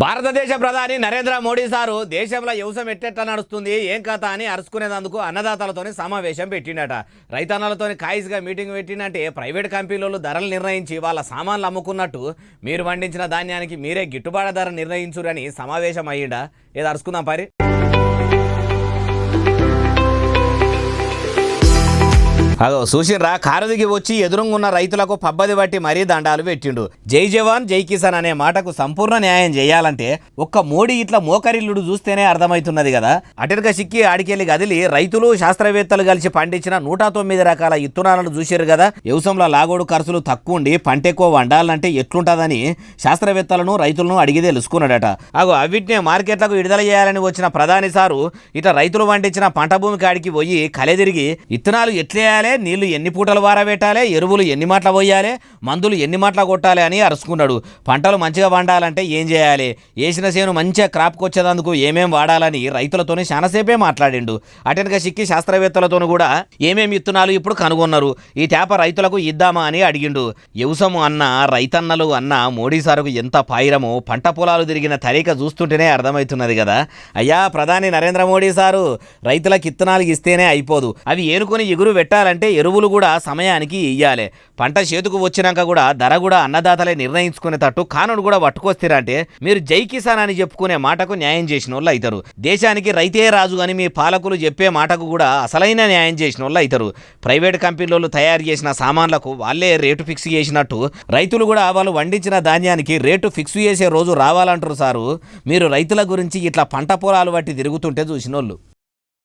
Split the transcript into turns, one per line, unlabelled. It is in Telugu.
భారతదేశ ప్రధాని నరేంద్ర మోడీ సారు దేశంలో వ్యవసాయం ఎట్టెట్లా నడుస్తుంది ఏం కథ అని అరుచుకునేందుకు అన్నదాతలతోని సమావేశం పెట్టిండట. రైతన్నలతోని కాయిస్గా మీటింగ్ పెట్టిందంటే ప్రైవేట్ కంపెనీలు ధరలు నిర్ణయించి వాళ్ళ సామాన్లు అమ్ముకున్నట్టు మీరు పండించిన ధాన్యానికి మీరే గిట్టుబాటు ధర నిర్ణయించురని సమావేశం అయ్యిండా. ఏదో అరుచుకుందాం పరి. అదో చూసిర్రా, కారుదిగి వచ్చి ఎదురుంగున్న రైతులకు పబ్బది బట్టి మరీ దండాలు పెట్టిండు. జై జవాన్ జై కిసాన్ అనే మాటకు సంపూర్ణ న్యాయం చేయాలంటే ఒక్క మోడీ ఇట్లా మోకరిల్లుడు చూస్తేనే అర్థమవుతున్నది కదా. అటెనక సిక్కి ఆడికెళ్ళి గదిలి రైతులు శాస్త్రవేత్తలు కలిసి పండించిన 109 రకాల ఇత్తనాలను చూసారు కదా. వ్యవసాయంలో లాగోడు ఖర్చులు తక్కువ ఉండి పంట ఎక్కువ వండాలంటే ఎట్లుంటుందని శాస్త్రవేత్తలను రైతులను అడిగి తెలుసుకున్నాడట. అవిటినే మార్కెట్లకు విడుదల చేయాలని వచ్చిన ప్రధాని సారు ఇట్లా రైతులు పండించిన పంట భూమి కాడికి పోయి కలెదిరిగి ఇత్తనాలు ఎట్లేయాలి, నీళ్లు ఎన్ని పూటలు వారబెట్టాలి, ఎరువులు ఎన్ని మాటలు పోయాలి, మందులు ఎన్ని మాటలు కొట్టాలి అని అరుచుకున్నాడు. పంటలు మంచిగా పండాలంటే ఏం చేయాలి, వేసిన చేను మంచిగా క్రాప్కి వచ్చేందుకు ఏమేం వాడాలని రైతులతోనే చాలాసేపే మాట్లాడిండు. అటెనక సిక్కి శాస్త్రవేత్తలతో కూడా ఏమేమి ఇత్తనాలు ఇప్పుడు కనుగొన్నారు, ఈ తేప రైతులకు ఇద్దామా అని అడిగిండు. వ్యవసాయం అన్న రైతన్నలు అన్న మోడీ సారుకు ఎంత పాయిరమో పంట పొలాలు తిరిగిన తరీక చూస్తుంటేనే అర్థమవుతున్నది కదా. అయ్యా ప్రధాని నరేంద్ర మోడీ సారు రైతులకు ఇత్తనాలు ఇస్తేనే అయిపోదు, అవి ఏనుకొని ఎగురు పెట్టాలంటే ఎరువులు కూడా సమయానికి ఇయ్యాలి. పంట చేతుకు వచ్చినాక కూడా ధర కూడా అన్నదాతలే నిర్ణయించుకునేటట్టు కానుడు కూడా పట్టుకొస్తారంటే మీరు జై కిసాన్ అని చెప్పుకునే మాటకు న్యాయం చేసిన వాళ్ళు అవుతారు. దేశానికి రైతే రాజు అని మీ పాలకులు చెప్పే మాటకు కూడా అసలైన న్యాయం చేసిన వాళ్ళు అవుతారు. ప్రైవేట్ కంపెనీలు తయారు చేసిన సామాన్లకు వాళ్ళే రేటు ఫిక్స్ చేసినట్టు రైతులు కూడా వాళ్ళు వండించిన ధాన్యానికి రేటు ఫిక్స్ చేసే రోజు రావాలంటారు సారు. మీరు రైతుల గురించి ఇట్లా పంట పొలాలు బట్టి తిరుగుతుంటే చూసినోళ్ళు.